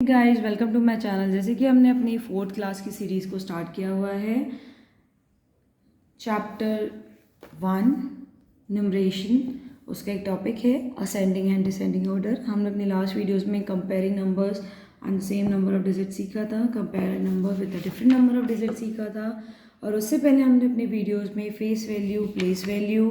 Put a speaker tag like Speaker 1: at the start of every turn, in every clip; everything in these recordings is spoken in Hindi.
Speaker 1: Guys, welcome to my channel. जैसे कि हमने अपनी 4th क्लास की सीरीज़ को स्टार्ट किया हुआ है, चैप्टर 1 न्यूमरेशन। उसका एक टॉपिक है असेंडिंग एंड डिसेंडिंग ऑर्डर। हमने अपनी लास्ट वीडियोस में comparing numbers and same number of digit सीखा था, compare number with a different number of digit सीखा था। और उससे पहले हमने अपने वीडियोस में face value, place value,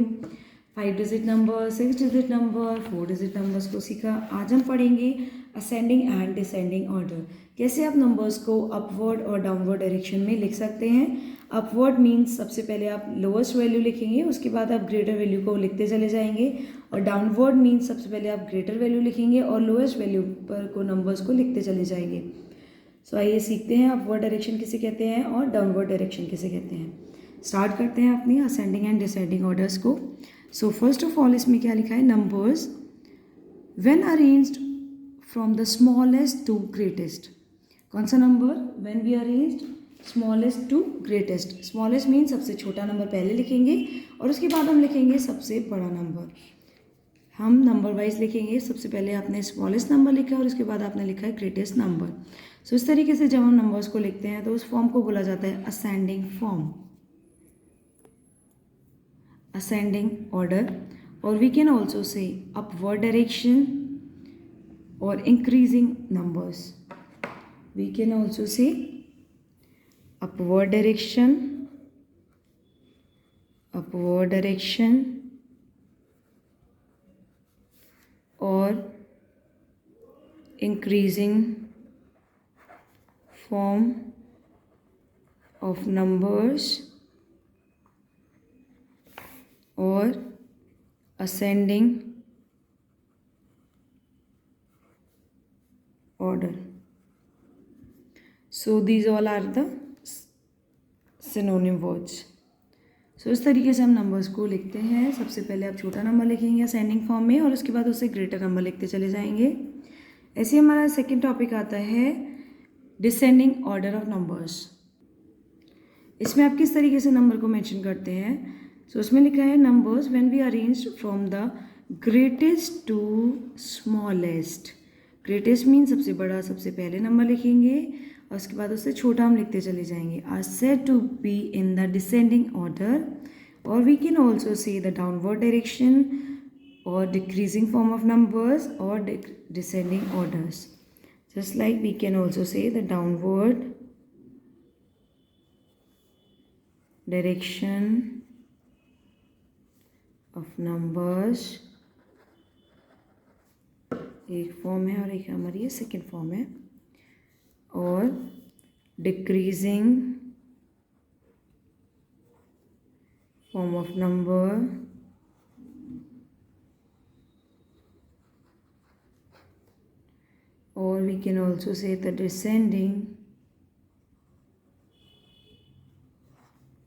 Speaker 1: 5 digit number, 6 digit number, 4 digit numbers को सीखा। आज हम पढ़ेंगे असेंडिंग एंड डिसेंडिंग ऑर्डर। कैसे आप नंबर्स को अपवर्ड और डाउनवर्ड डायरेक्शन में लिख सकते हैं। अपवर्ड मीन्स सबसे पहले आप लोएस्ट वैल्यू लिखेंगे, उसके बाद आप ग्रेटर वैल्यू को लिखते चले जाएंगे। और डाउनवर्ड मीन्स सबसे पहले आप ग्रेटर वैल्यू लिखेंगे और लोएस्ट वैल्यू पर को नंबर्स को लिखते चले जाएंगे। सो आइए सीखते हैं अपवर्ड डायरेक्शन किसे कहते हैं और डाउनवर्ड डायरेक्शन किसे कहते हैं। स्टार्ट करते हैं अपनी असेंडिंग एंड डिसेंडिंग ऑर्डर्स को। सो फर्स्ट ऑफ ऑल इसमें क्या लिखा है, numbers when arranged from the smallest to greatest. कौन सा number, when we arranged smallest to greatest. Smallest mean सबसे छोटा नंबर पहले लिखेंगे और उसके बाद हम लिखेंगे सबसे बड़ा नंबर। हम नंबर वाइज लिखेंगे, सबसे पहले आपने स्मॉलेस्ट नंबर लिखा और उसके बाद आपने लिखा है ग्रेटेस्ट नंबर। सो इस तरीके से जब हम नंबर्स को लिखते हैं तो उस फॉर्म को बोला जाता है असेंडिंग फॉर्म, असेंडिंग ऑर्डर। और we can also say upward direction or increasing numbers. We can also say upward direction, or increasing form of numbers, or ascending order. So these all are the synonym words. So इस तरीके से हम नंबर्स को लिखते हैं। सबसे पहले आप छोटा नंबर लिखेंगे असेंडिंग फॉर्म में और उसके बाद उससे ग्रेटर नंबर लिखते चले जाएंगे। ऐसे हमारा सेकंड टॉपिक आता है डिसेंडिंग ऑर्डर ऑफ नंबर्स। इसमें आप किस तरीके से नंबर को मेंशन करते हैं। सो इसमें लिखा है numbers when we arranged from the greatest to smallest. Greatest mean सबसे बड़ा, सबसे पहले नंबर लिखेंगे और उसके बाद उससे छोटा हम लिखते चले जाएंगे। Are said to be in the descending order, और we can also say the downward direction और डिक्रीजिंग फॉर्म ऑफ नंबर्स और descending orders. Just like we can also say the downward direction of numbers, एक फॉर्म है और एक हमारी ये सेकेंड फॉर्म है, और डिक्रीजिंग फॉर्म ऑफ नंबर और we can also say the descending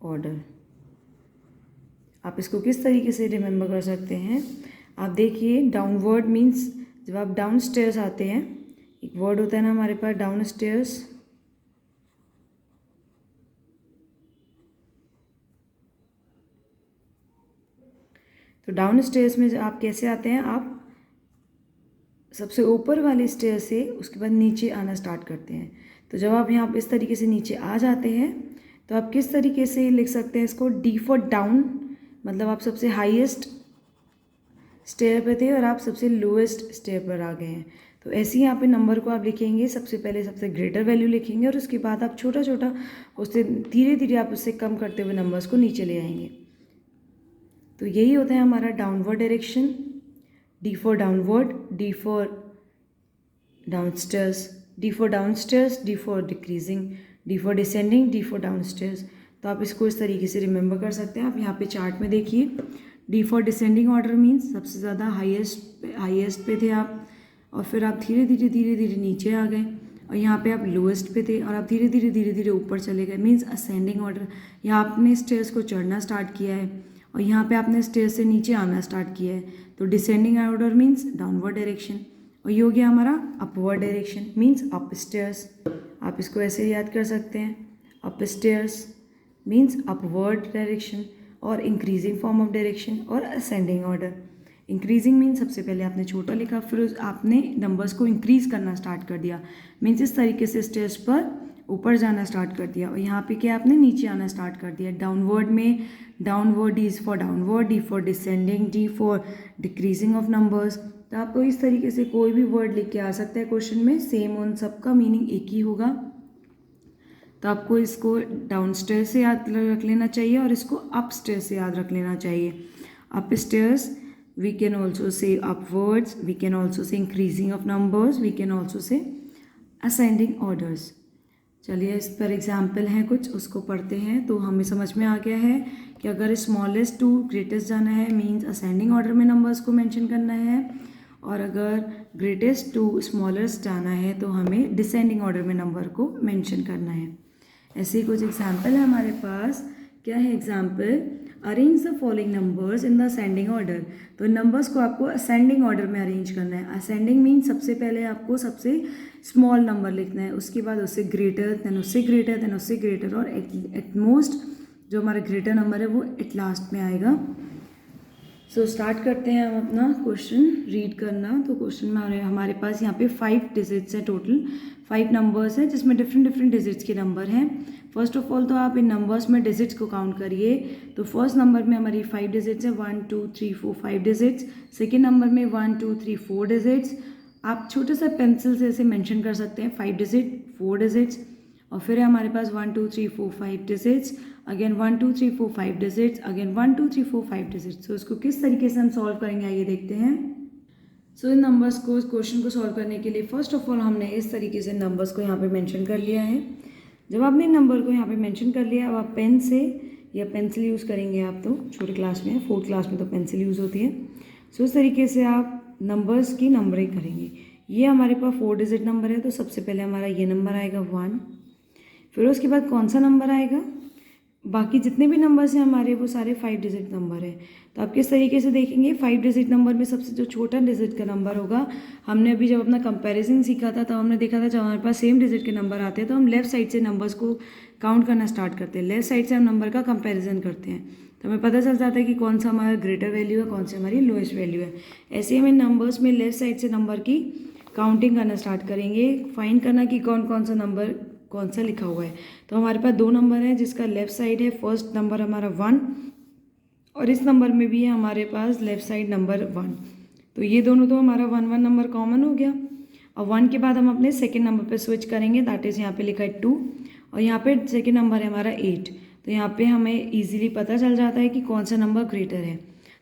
Speaker 1: order. आप इसको किस तरीके से रिमेंबर कर सकते हैं। आप देखिए, डाउनवर्ड मीन्स जब आप डाउन स्टेयर्स आते हैं, एक वर्ड होता है ना हमारे पास डाउन स्टेयर्स। तो डाउन स्टेयर्स में आप कैसे आते हैं, आप सबसे ऊपर वाले स्टेयर से उसके बाद नीचे आना स्टार्ट करते हैं। तो जब आप यहाँ इस तरीके से नीचे आ जाते हैं तो आप किस तरीके से लिख सकते हैं इसको, डी फॉर डाउन, मतलब आप सबसे हाईएस्ट स्टेयर पे थे और आप सबसे लोएस्ट स्टेयर पर आ गए हैं। तो ऐसे ही यहाँ पे नंबर को आप लिखेंगे, सबसे पहले सबसे ग्रेटर वैल्यू लिखेंगे और उसके बाद आप छोटा छोटा उससे धीरे धीरे आप उससे कम करते हुए नंबर्स को नीचे ले आएंगे। तो यही होता है हमारा downward direction. D for downward, D for downstairs, D for downstairs, D for decreasing, D for descending, D for downstairs. तो आप इसको इस तरीके से रिमेंबर कर सकते हैं। आप यहाँ पे चार्ट में देखिए, D for descending order means सबसे ज़्यादा हाईएस्ट पे थे आप, और फिर आप धीरे धीरे नीचे आ गए, और यहाँ पे आप लोएस्ट पे थे और आप धीरे धीरे ऊपर चले गए, मीन्स असेंडिंग ऑर्डर। यहाँ आपने स्टेयर्स को चढ़ना स्टार्ट किया है और यहाँ पे आपने स्टेयर्स से नीचे आना स्टार्ट किया है। तो descending order means downward direction, और ये हो गया हमारा upward direction means up stairs. आप इसको ऐसे याद कर सकते हैं, up stairs means upward direction और इंक्रीजिंग फॉर्म ऑफ डायरेक्शन और असेंडिंग ऑर्डर। इंक्रीजिंग मीन्स सबसे पहले आपने छोटा लिखा, फिर आपने नंबर्स को इंक्रीज करना स्टार्ट कर दिया, मीन्स इस तरीके से स्टेज पर ऊपर जाना स्टार्ट कर दिया। और यहाँ पे क्या आपने नीचे आना स्टार्ट कर दिया। डाउनवर्ड में downward, D is for downward, D for descending, D for decreasing of numbers. तो आपको इस तरीके से कोई भी वर्ड लिख के आ सकता है क्वेश्चन में, सेम उन सबका मीनिंग एक ही होगा। तो आपको इसको डाउन स्टेयर से याद रख लेना चाहिए और इसको अप स्टेयर से याद रख लेना चाहिए। Up stairs we can also say upwards, we can also say increasing of numbers, we can also say ascending orders। चलिए इस पर एग्जाम्पल हैं कुछ, उसको पढ़ते हैं। तो हमें समझ में आ गया है कि अगर स्मॉलेस्ट टू ग्रेटेस्ट जाना है मीन्स असेंडिंग ऑर्डर में नंबर्स को मेंशन करना है, और अगर ग्रेटेस्ट टू स्मॉलेस्ट जाना है तो हमें डिसेंडिंग ऑर्डर में नंबर को मेंशन करना है। ऐसे ही कुछ एग्जाम्पल है हमारे पास। क्या है example? Arrange the following numbers in the ascending order. तो नंबर्स को आपको असेंडिंग ऑर्डर में अरेंज करना है। असेंडिंग मीन्स सबसे पहले आपको सबसे स्मॉल नंबर लिखना है, उसके बाद उससे ग्रेटर, देन उससे ग्रेटर, देन उससे ग्रेटर, और एट मोस्ट जो हमारा ग्रेटर नंबर है वो एट लास्ट में आएगा। सो स्टार्ट करते हैं हम अपना क्वेश्चन रीड करना। तो क्वेश्चन में हमारे पास यहाँ पे 5 डिजिट्स हैं, टोटल 5 नंबर्स हैं जिसमें डिफरेंट डिफरेंट डिजिट्स के नंबर हैं। फर्स्ट ऑफ ऑल तो आप इन नंबर्स में डिजिट्स को काउंट करिए। तो फर्स्ट नंबर में हमारी 5 डिजिट्स हैं, 1 2 3 4 5 डिजिट्स। सेकेंड नंबर में 1 2 3 4 डिजिट्स। आप छोटे सा पेंसिल से ऐसे मेंशन कर सकते हैं 5 डिजिट 4 डिजिट्स। और फिर है हमारे पास 1 2 3 4 5 digits, again 1 2 3 4 5 digits, again 1 2 3 4 5 digits. तो इसको किस तरीके से हम सॉल्व करेंगे आइए देखते हैं। सो इन नंबर्स को, इस क्वेश्चन को सॉल्व करने के लिए फर्स्ट ऑफ ऑल हमने इस तरीके से नंबर्स को यहाँ पे मेंशन कर लिया है। जब आपने नंबर को यहाँ पे मेंशन कर लिया, अब आप पेन से या पेंसिल यूज़ करेंगे। आप तो छोटे क्लास में, 4th क्लास में तो पेंसिल यूज़ होती है। सो इस तरीके से आप नंबर्स की नंबरिंग करेंगे। ये हमारे पास 4 डिजिट नंबर है, तो सबसे पहले हमारा ये नंबर आएगा 1। फिर उसके बाद कौन सा नंबर आएगा? बाकी जितने भी नंबर्स हैं हमारे वो सारे 5 डिजिट नंबर है। तो आप किस तरीके से देखेंगे, 5 डिजिट नंबर में सबसे जो छोटा डिजिट का नंबर होगा, हमने अभी जब अपना कंपैरिजन सीखा था तब हमने देखा था जब हमारे पास सेम डिजिट के नंबर आते हैं तो हम लेफ्ट साइड से नंबर्स को काउंट करना स्टार्ट करते हैं। लेफ्ट साइड से हम नंबर का कंपेरिजन करते हैं तो हमें पता चल जाता है कि कौन सा हमारा ग्रेटर वैल्यू है, कौन सी हमारी लोएस्ट वैल्यू है। ऐसे ही हमें नंबर्स में लेफ्ट साइड से नंबर की काउंटिंग करना स्टार्ट करेंगे, फाइंड करना कि कौन कौन सा नंबर कौन सा लिखा हुआ है। तो हमारे पास 2 नंबर है जिसका लेफ्ट साइड है, फर्स्ट नंबर हमारा 1 और इस नंबर में भी है हमारे पास लेफ्ट साइड नंबर 1। तो ये दोनों तो हमारा 1 1 नंबर कॉमन हो गया। और 1 के बाद हम अपने सेकेंड नंबर पे स्विच करेंगे, दैट इज़ यहाँ पे लिखा है 2 और यहाँ पे सेकेंड नंबर है हमारा 8। तो यहाँ पे हमें ईजिली पता चल जाता है कि कौन सा नंबर ग्रेटर है।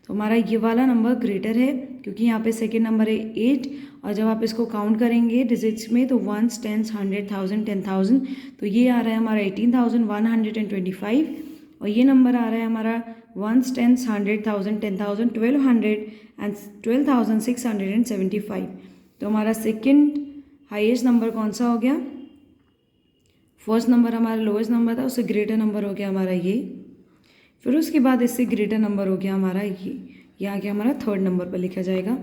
Speaker 1: तो हमारा ये वाला नंबर ग्रेटर है क्योंकि यहाँ पे सेकेंड नंबर है 8 और जब आप इसको काउंट करेंगे डिजिट्स में तो 1s 10s 100,000 10,000 तो ये आ रहा है हमारा 18,125 और ये नंबर आ रहा है हमारा 1s 10s 100,000 10,000 1200 एंड 12,675। तो हमारा सेकेंड हाईएस्ट नंबर कौन सा हो गया? फर्स्ट नंबर हमारा लोएस्ट नंबर था, उससे ग्रेटर नंबर हो गया हमारा ये। फिर उसके बाद इससे ग्रेटर नंबर हो गया हमारा ये आ गया हमारा थर्ड नंबर पर लिखा जाएगा।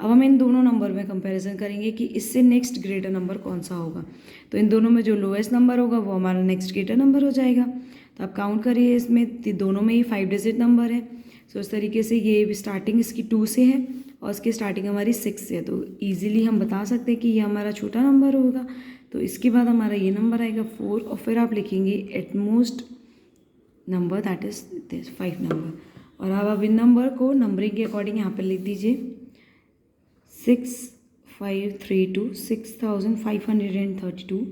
Speaker 1: अब हम इन दोनों नंबर में कंपैरिजन करेंगे कि इससे नेक्स्ट ग्रेटर नंबर कौन सा होगा। तो इन दोनों में जो लोएस्ट नंबर होगा वो हमारा नेक्स्ट ग्रेटर नंबर हो जाएगा। तो आप काउंट करिए, इसमें दोनों में ही 5 डिजिट नंबर है। सो इस तरीके से ये स्टार्टिंग इसकी 2 से है और इसकी स्टार्टिंग हमारी 6 से है। तो ईजिली हम बता सकते हैं कि ये हमारा छोटा नंबर होगा। तो इसके बाद हमारा ये नंबर आएगा 4 और फिर आप लिखेंगे utmost number that is this 5 number. और अब इन नंबर को नंबरिंग के अकॉर्डिंग यहाँ पर लिख दीजिए 6532 6532।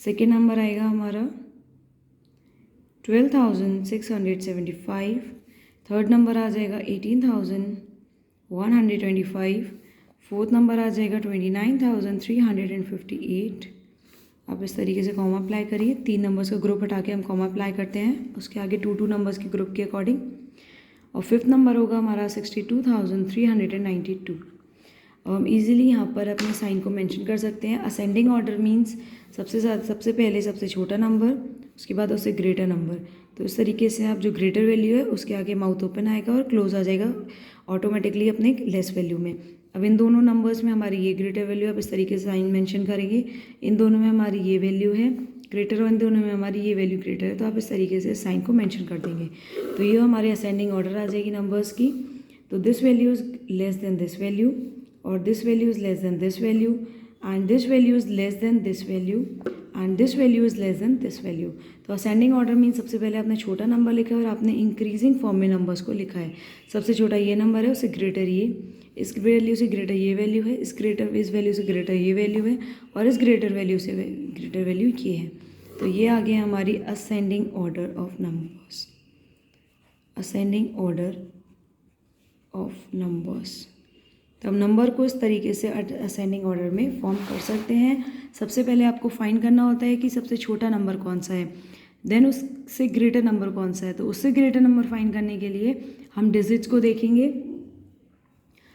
Speaker 1: सेकेंड नंबर आएगा हमारा 12,675। थर्ड नंबर आ जाएगा 18,125। फोर्थ नंबर आ जाएगा 29,358। आप इस तरीके से कॉमा अप्लाई करिए। 3 नंबर्स का ग्रुप हटा के हम कॉमा अप्लाई करते हैं, उसके आगे 2 नंबर्स के ग्रुप के अकॉर्डिंग। और फिफ्थ नंबर होगा हमारा 62,392। अब हम इजीली यहाँ पर अपने साइन को मेंशन कर सकते हैं। असेंडिंग ऑर्डर मींस सबसे पहले सबसे छोटा नंबर, उसके बाद उससे ग्रेटर नंबर। तो इस तरीके से आप जो ग्रेटर वैल्यू है उसके आगे माउथ ओपन आएगा और क्लोज आ जाएगा ऑटोमेटिकली अपने लेस वैल्यू में। अब इन दोनों नंबर्स में हमारी ये ग्रेटर वैल्यू है, आप इस तरीके से साइन मेंशन करेंगे। इन दोनों में हमारी ये वैल्यू है ग्रेटर और इन दोनों में हमारी ये वैल्यू ग्रेटर है, तो आप इस तरीके से साइन को मेंशन कर देंगे। तो ये हमारे असेंडिंग ऑर्डर आ जाएगी नंबर्स की। तो this value is less than this value, और this value is less than this value, and this value is less than this value, and this value is less than this value. तो असेंडिंग ऑर्डर मीन सबसे पहले आपने छोटा नंबर लिखा है और आपने इंक्रीजिंग फॉर्म में नंबर्स को लिखा है। सबसे छोटा ये नंबर है, उससे ग्रेटर ये, इस वैल्यू से ग्रेटर ये वैल्यू है, इस वैल्यू से ग्रेटर ये वैल्यू है, और इस ग्रेटर वैल्यू से ग्रेटर वैल्यू ये है। तो ये आ गया हमारी ascending order of numbers, ascending order of numbers. तो हम नंबर को इस तरीके से असेंडिंग ऑर्डर में फॉर्म कर सकते हैं। सबसे पहले आपको फाइंड करना होता है कि सबसे छोटा नंबर कौन सा है, देन उससे ग्रेटर नंबर कौन सा है। तो उससे ग्रेटर नंबर फाइंड करने के लिए हम डिजिट्स को देखेंगे,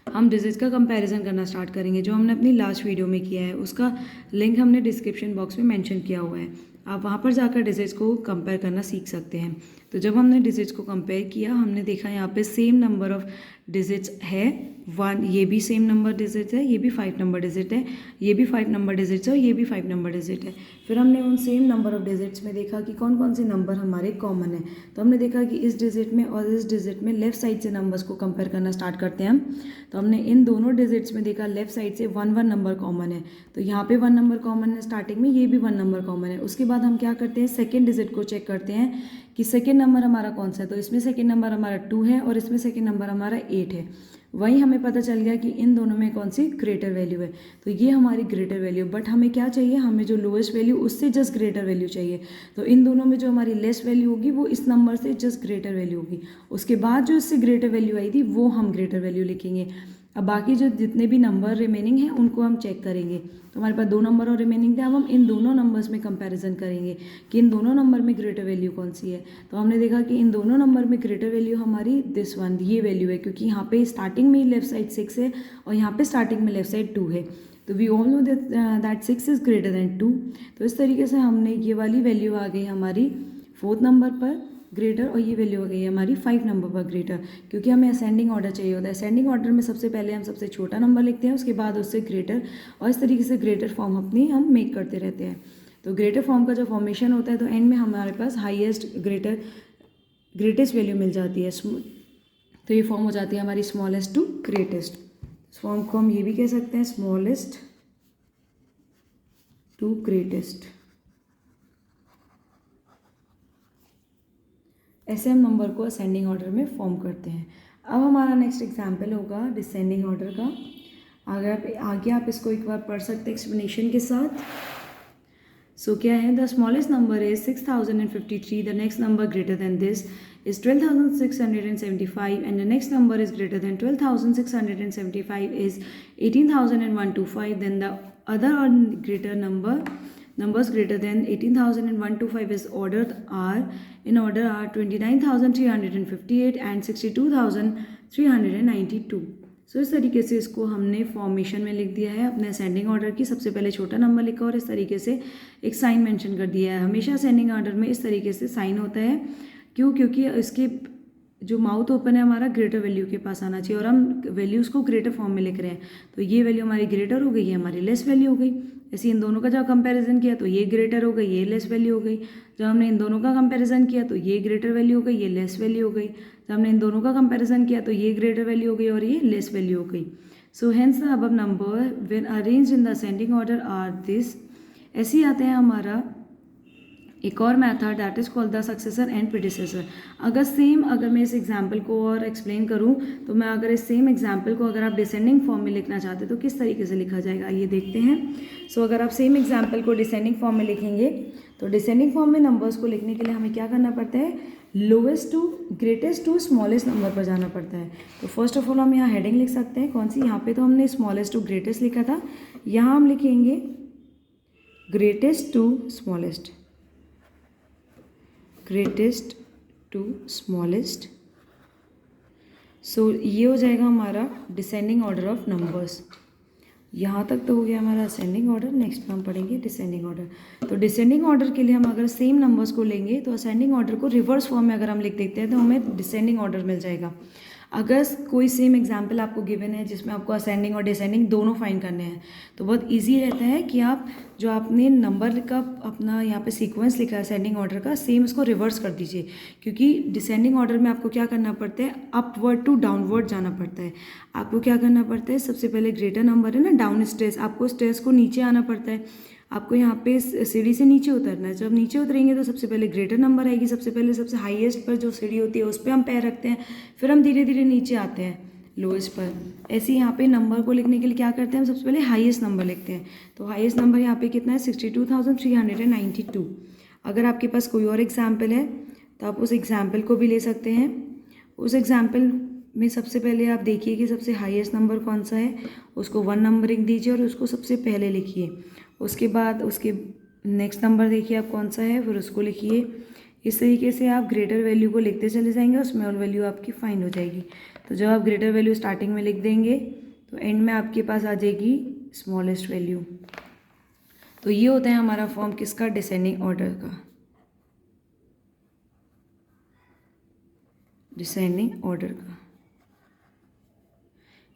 Speaker 1: हम डिजिट्स का कंपैरिजन करना स्टार्ट करेंगे, जो हमने अपनी लास्ट वीडियो में किया है। उसका लिंक हमने डिस्क्रिप्शन बॉक्स में मेंशन किया हुआ है, आप वहाँ पर जाकर डिजिट्स को कंपेयर करना सीख सकते हैं। तो जब हमने डिजिट्स को कंपेयर किया, हमने देखा यहाँ पे सेम नंबर ऑफ डिजिट्स है 1, ये भी सेम नंबर डिजिट है, ये भी 5 नंबर डिजिट है, ये भी 5 नंबर डिजिट्स है, और ये भी 5 नंबर डिजिट है। फिर हमने उन सेम नंबर ऑफ डिजिट्स में देखा कि कौन कौन से नंबर हमारे कॉमन है। तो हमने देखा कि इस डिजिट में और इस डिजिट में लेफ्ट साइड से नंबर्स को कंपेयर करना स्टार्ट करते हैं हम। तो हमने इन दोनों डिजिट्स में देखा लेफ्ट साइड से 1 नंबर कॉमन है, तो यहाँ पे 1 नंबर कॉमन है स्टार्टिंग में, ये भी 1 नंबर कॉमन है। उसके बाद हम क्या करते हैं, सेकेंड डिजिट को चेक करते हैं कि सेकेंड नंबर हमारा कौन सा है। तो इसमें सेकेंड नंबर हमारा 2 है और इसमें सेकेंड नंबर हमारा 8 है। वहीं हमें पता चल गया कि इन दोनों में कौन सी ग्रेटर वैल्यू है। तो ये हमारी ग्रेटर वैल्यू, बट हमें क्या चाहिए, हमें जो लोएस्ट वैल्यू उससे जस्ट ग्रेटर वैल्यू चाहिए। तो इन दोनों में जो हमारी लेस वैल्यू होगी वो इस नंबर से जस्ट ग्रेटर वैल्यू होगी। उसके बाद जो इससे ग्रेटर वैल्यू आई थी वो हम ग्रेटर वैल्यू लिखेंगे। अब बाकी जो जितने भी नंबर रिमेनिंग हैं उनको हम चेक करेंगे। तो हमारे पास 2 नंबर और रिमेनिंग थे, अब हम इन दोनों नंबर्स में कंपैरिजन करेंगे कि इन दोनों नंबर में ग्रेटर वैल्यू कौन सी है। तो हमने देखा कि इन दोनों नंबर में ग्रेटर वैल्यू हमारी दिस वन, ये वैल्यू है, क्योंकि यहाँ पे स्टार्टिंग में लेफ्ट साइड 6 है और यहाँ पे स्टार्टिंग में लेफ्ट साइड 2 है। तो we all know that 6 is greater than 2। तो इस तरीके से हमने ये वाली वैल्यू आ गई हमारी 4th नंबर पर ग्रेटर, और ये वैल्यू हो गई है हमारी 5 नंबर पर ग्रेटर, क्योंकि हमें असेंडिंग ऑर्डर चाहिए होता है। असेंडिंग ऑर्डर में सबसे पहले हम सबसे छोटा नंबर लिखते हैं, उसके बाद उससे ग्रेटर, और इस तरीके से ग्रेटर फॉर्म अपनी हम मेक करते रहते हैं। तो ग्रेटर फॉर्म का जो फॉर्मेशन होता है, तो एंड में हमारे पास हाईएस्ट ग्रेटेस्ट वैल्यू मिल जाती है। तो ये फॉर्म हो जाती है हमारी स्मॉलेस्ट टू ग्रेटेस्ट। इस फॉर्म को हम ये भी कह सकते हैं स्मॉलेस्ट टू ग्रेटेस्ट। ऐसे हम नंबर को असेंडिंग ऑर्डर में फॉर्म करते हैं। अब हमारा नेक्स्ट एग्जाम्पल होगा डिसेंडिंग ऑर्डर का। आगे आप इसको एक बार पढ़ सकते हैं एक्सप्लेनेशन के साथ। सो क्या है, the smallest number is 6053, the next number greater than this is 12,675, and the next number is greater than 12,675 is 18,125. Then the other or greater numbers greater than 18,125 is ordered are in order are 29,358 and 62,392. सो इस तरीके से इसको हमने फॉर्मेशन में लिख दिया है अपने असेंडिंग ऑर्डर की। सबसे पहले छोटा नंबर लिखा और इस तरीके से एक साइन मेंशन कर दिया है। हमेशा असेंडिंग ऑर्डर में इस तरीके से साइन होता है, क्यों, क्योंकि इसके जो माउथ ओपन है हमारा ग्रेटर वैल्यू के पास आना चाहिए, और हम वैल्यूज़ को ग्रेटर फॉर्म में लिख रहे हैं। तो ये वैल्यू हमारी ग्रेटर हो गई, ये हमारी लेस वैल्यू हो गई। ऐसे इन दोनों का जब कंपैरिजन किया तो ये ग्रेटर हो गई, ये लेस वैल्यू हो गई। जब हमने इन दोनों का कंपैरिजन किया तो ये ग्रेटर वैल्यू हो गई, ये लेस वैल्यू हो गई। जब हमने इन दोनों का कंपैरिजन किया तो ये ग्रेटर वैल्यू हो गई और ये लेस वैल्यू हो गई। So hence the above number when arranged in the ascending order are this. ऐसे ही आता है हमारा एक और method, that is called the successor and predecessor. अगर मैं इस एग्जाम्पल को और एक्सप्लेन करूँ तो मैं अगर इस सेम एग्जाम्पल को अगर आप डिसेंडिंग फॉर्म में लिखना चाहते तो किस तरीके से लिखा जाएगा ये देखते हैं। सो अगर आप सेम एग्जाम्पल को डिसेंडिंग फॉर्म में लिखेंगे तो डिसेंडिंग फॉर्म में नंबर्स को लिखने के लिए हमें क्या करना पड़ता है, lowest to greatest to smallest number पर जाना पड़ता है। तो फर्स्ट ऑफ ऑल हम यहाँ हेडिंग लिख सकते हैं, कौन सी, यहाँ पे तो हमने स्मॉलेस्ट टू ग्रेटेस्ट लिखा था, यहाँ हम लिखेंगे greatest to smallest, greatest to smallest. So ये हो जाएगा हमारा डिसेंडिंग ऑर्डर ऑफ नंबर्स। यहाँ तक तो हो गया हमारा असेंडिंग ऑर्डर। नेक्स्ट में हम पढ़ेंगे डिसेंडिंग ऑर्डर। तो डिसेंडिंग ऑर्डर के लिए हम अगर सेम नंबर्स को लेंगे तो असेंडिंग ऑर्डर को रिवर्स फॉर्म में अगर हम लिख देते हैं तो हमें डिसेंडिंग ऑर्डर मिल जाएगा। अगर कोई सेम एग्जाम्पल आपको गिवन है जिसमें आपको असेंडिंग और डिसेंडिंग दोनों फाइंड करने हैं तो बहुत ईजी रहता है कि आप जो आपने नंबर का अपना यहाँ पे सीक्वेंस लिखा है असेंडिंग ऑर्डर का, सेम इसको रिवर्स कर दीजिए, क्योंकि डिसेंडिंग ऑर्डर में आपको क्या करना पड़ता है, अपवर्ड टू डाउनवर्ड जाना पड़ता है। आपको क्या करना पड़ता है, सबसे पहले ग्रेटर नंबर है ना, डाउन स्टेयर्स, आपको स्टेयर्स को नीचे आना पड़ता है, आपको यहाँ पे सीढ़ी से नीचे उतरना है। जब नीचे उतरेंगे तो सबसे पहले ग्रेटर नंबर आएगी, सबसे पहले सबसे हाईएस्ट पर जो सीढ़ी होती है उस पर हम पैर रखते हैं, फिर हम धीरे धीरे नीचे आते हैं लोएस्ट पर। ऐसे यहाँ पे नंबर को लिखने के लिए क्या करते हैं, हम सबसे पहले हाईएस्ट नंबर लिखते हैं। तो हाईएस्ट नंबर यहाँ पे कितना है, 62,392। अगर आपके पास कोई और एग्जाम्पल है तो आप उस एग्जाम्पल को भी ले सकते हैं। उस एग्जाम्पल में सबसे पहले आप देखिए कि सबसे हाईएस्ट नंबर कौन सा है, उसको 1 नंबरिंग दीजिए और उसको सबसे पहले लिखिए। उसके बाद उसके नेक्स्ट नंबर देखिए आप कौन सा है, फिर उसको लिखिए। इस तरीके से आप ग्रेटर वैल्यू को लिखते चले जाएंगे और स्मॉल वैल्यू आपकी फाइंड हो जाएगी। तो जब आप ग्रेटर वैल्यू स्टार्टिंग में लिख देंगे तो एंड में आपके पास आ जाएगी स्मॉलेस्ट वैल्यू। तो ये होता है हमारा फॉर्म किसका, डिसेंडिंग ऑर्डर का, डिसेंडिंग ऑर्डर का।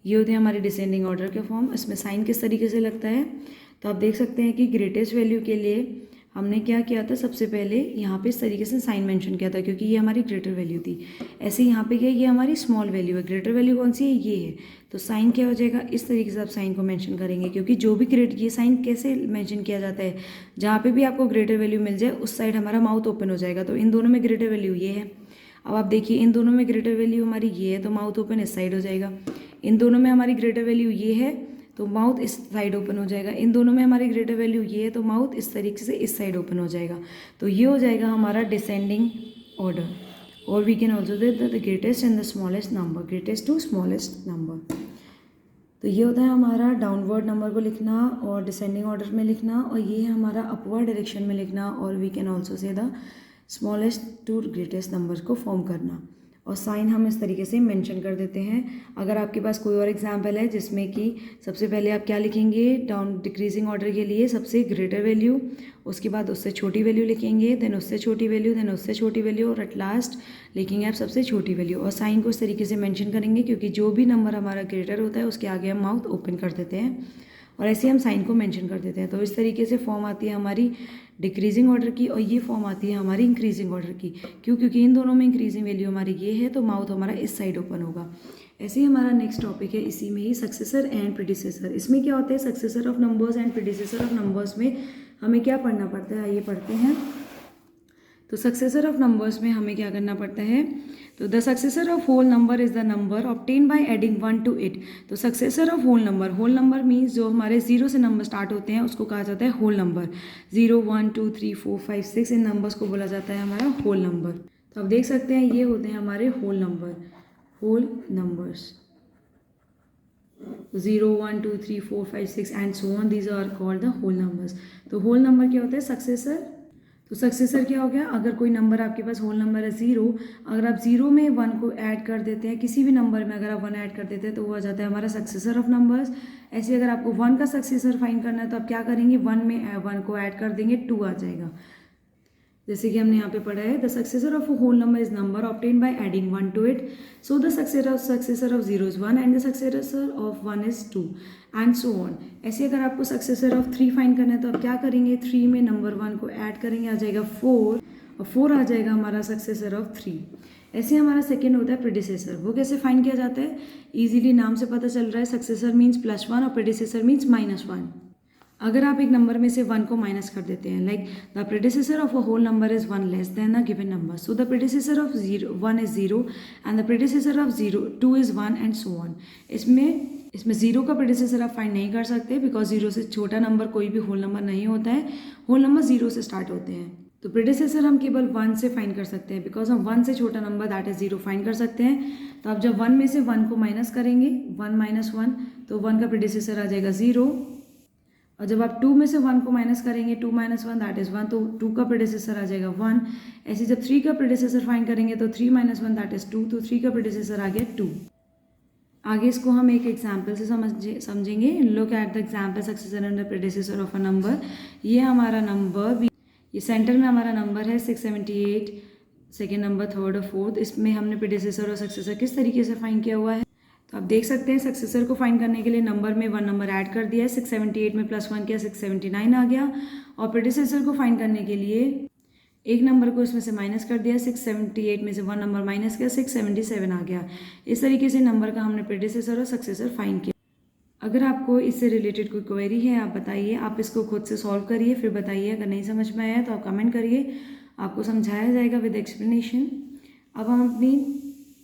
Speaker 1: ये होते हैं हमारे डिसेंडिंग ऑर्डर के फॉर्म। इसमें साइन किस तरीके से लगता है, तो आप देख सकते हैं कि ग्रेटेस्ट वैल्यू के लिए हमने क्या किया था, सबसे पहले यहाँ पे इस तरीके से साइन मेंशन किया था क्योंकि ये हमारी ग्रेटर वैल्यू थी। ऐसे यहाँ पे क्या, ये हमारी स्मॉल वैल्यू है, ग्रेटर वैल्यू कौन सी है, ये है। तो साइन क्या हो जाएगा, इस तरीके से आप साइन को मेंशन करेंगे, क्योंकि जो भी ये साइन कैसे मेंशन किया जाता है, जहाँ पे भी आपको ग्रेटर वैल्यू मिल जाए उस साइड हमारा माउथ ओपन हो जाएगा। तो इन दोनों में ग्रेटर वैल्यू ये है। अब आप देखिए इन दोनों में ग्रेटर वैल्यू हमारी ये है तो माउथ ओपन इस साइड हो जाएगा। इन दोनों में हमारी ग्रेटर वैल्यू ये है तो माउथ इस साइड ओपन हो जाएगा। इन दोनों में हमारी ग्रेटर वैल्यू ये है तो माउथ इस तरीके से इस साइड ओपन हो जाएगा। तो ये हो जाएगा हमारा डिसेंडिंग ऑर्डर। और we can also the greatest and the smallest number, greatest to smallest number. तो ये होता है हमारा डाउनवर्ड नंबर को लिखना और डिसेंडिंग ऑर्डर में लिखना, और ये है हमारा अपवर्ड डायरेक्शन में लिखना, और we can also say the smallest to greatest number को फॉर्म करना। और साइन हम इस तरीके से मेंशन कर देते हैं। अगर आपके पास कोई और एग्जांपल है जिसमें कि सबसे पहले आप क्या लिखेंगे, डाउन डिक्रीजिंग ऑर्डर के लिए सबसे ग्रेटर वैल्यू, उसके बाद उससे छोटी वैल्यू लिखेंगे, देन उससे छोटी वैल्यू, देन उससे छोटी वैल्यू, और एट लास्ट लिखेंगे आप सबसे छोटी वैल्यू। और साइन को इस तरीके से मेंशन करेंगे क्योंकि जो भी नंबर हमारा ग्रेटर होता है उसके आगे हम माउथ ओपन कर देते हैं और ऐसे हम साइन को मेंशन कर देते हैं। तो इस तरीके से फॉर्म आती है हमारी डिक्रीजिंग ऑर्डर की, और ये फॉर्म आती है हमारी इंक्रीजिंग ऑर्डर की। क्यों, क्योंकि इन दोनों में इंक्रीजिंग वैल्यू हमारी ये है तो माउथ हमारा इस साइड ओपन होगा। ऐसे ही हमारा नेक्स्ट टॉपिक है, इसी में ही सक्सेसर एंड प्रीडिसेसर। इसमें क्या होता है, successor of numbers and predecessor of numbers में हमें क्या पढ़ना पड़ता है, आइए पढ़ते हैं। तो सक्सेसर ऑफ नंबर्स में हमें क्या करना पड़ता है, तो the successor of whole number is the number obtain by adding 1 to it। तो successor of whole number means जो हमारे 0 से नंबर स्टार्ट होते हैं उसको कहा जाता है होल नंबर। 0, 1, 2, 3, 4, 5, 6 इन नंबर्स को बोला जाता है हमारा होल नंबर। तो आप देख सकते हैं ये होते हैं हमारे whole numbers. 0, 1, 2, 3, 4, 5, 6 and so on, these are called the whole numbers. तो होल नंबर क्या होता है, सक्सेसर। तो सक्सेसर क्या हो गया, अगर कोई नंबर आपके पास होल नंबर है 0, अगर आप 0 में 1 को ऐड कर देते हैं, किसी भी नंबर में अगर आप 1 ऐड कर देते हैं तो वो आ जाता है हमारा सक्सेसर ऑफ नंबर्स। ऐसे अगर आपको 1 का सक्सेसर फाइंड करना है तो आप क्या करेंगे, 1 में 1 को ऐड कर देंगे, 2 आ जाएगा। जैसे कि हमने यहाँ पे पढ़ा है, the successor of a whole number is number obtain by adding 1 to it। So the successor of 0 is 1 and the successor of 1 is 2 and so on. ऐसे अगर आपको सक्सेसर ऑफ 3 फाइंड करना है तो आप क्या करेंगे, 3 में नंबर 1 को ऐड करेंगे, आ जाएगा 4, और 4 आ जाएगा हमारा सक्सेसर ऑफ 3। ऐसे हमारा सेकेंड होता है प्रीडिसेसर। वो कैसे फाइंड किया जाता है, ईजिली नाम से पता चल रहा है, सक्सेसर मीन्स +1 और प्रीडिसेसर मीन्स -1। अगर आप एक नंबर में से 1 को माइनस कर देते हैं, like the predecessor of a whole number is 1 less than a given number, so the predecessor of 1 is 0 and the predecessor of 2 is 1 and so on. इसमें 0 का प्रीडिसेसर आप फाइंड नहीं कर सकते बिकॉज 0 से छोटा नंबर कोई भी होल नंबर नहीं होता है, होल नंबर 0 से स्टार्ट होते हैं। तो प्रीडिसेसर हम केवल 1 से फाइंड कर सकते हैं बिकॉज हम 1 से छोटा नंबर दैट इज 0 फाइंड कर सकते हैं। तो आप जब 1 में से 1 को माइनस करेंगे, 1 - 1, तो 1 का प्रीडिसेसर आ जाएगा 0, और जब आप 2 में से 1 को माइनस करेंगे, 2 - 1 दैट इज 1, तो 2 का प्रीडिसेसर आ जाएगा 1। ऐसे जब 3 का प्रीडिसेसर फाइंड करेंगे तो 3 - 1 दैट इज 2, तो 3 का प्रीडिसेसर आ गया 2। आगे इसको हम एक एग्जाम्पल से समझेंगे। Look at the example successor and the predecessor of a number. ये हमारा नंबर, ये सेंटर में हमारा नंबर है 678 सेकेंड नंबर, थर्ड और फोर्थ, इसमें हमने प्रीडिसेसर और सक्सेसर किस तरीके से फाइंड किया हुआ है। तो आप देख सकते हैं सक्सेसर को फाइंड करने के लिए नंबर में 1 नंबर ऐड कर दिया है, 678 में +1 किया 679 आ गया। और प्रीडिसेसर को फाइंड करने के लिए एक नंबर को इसमें से माइनस कर दिया, 678 में से 1 नंबर माइनस किया 677 आ गया। इस तरीके से नंबर का हमने प्रीडिसेसर और सक्सेसर फाइंड किया। अगर आपको इससे रिलेटेड कोई क्वेरी है आप बताइए, आप इसको खुद से सॉल्व करिए, फिर बताइए। अगर नहीं समझ में आया तो आप कमेंट करिए, आपको समझाया जाएगा विद एक्सप्लेनेशन। अब हम अपनी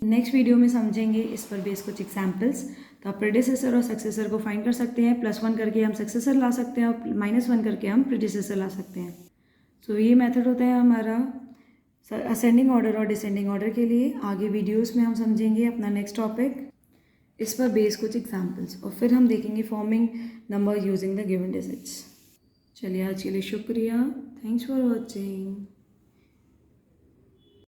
Speaker 1: नेक्स्ट वीडियो में समझेंगे इस पर बेस कुछ एग्जाम्पल्स। तो आप प्रीडिसेसर और सक्सेसर को फाइंड कर सकते हैं, +1 करके हम सक्सेसर ला सकते हैं और -1 करके हम प्रीडिसेसर ला सकते हैं। सो ये मेथड होता है हमारा असेंडिंग ऑर्डर और डिसेंडिंग ऑर्डर के लिए। आगे वीडियोस में हम समझेंगे अपना नेक्स्ट टॉपिक, इस पर बेस कुछ एग्जाम्पल्स, और फिर हम देखेंगे forming number using the given digits. चलिए आज के लिए शुक्रिया, थैंक्स फॉर वॉचिंग।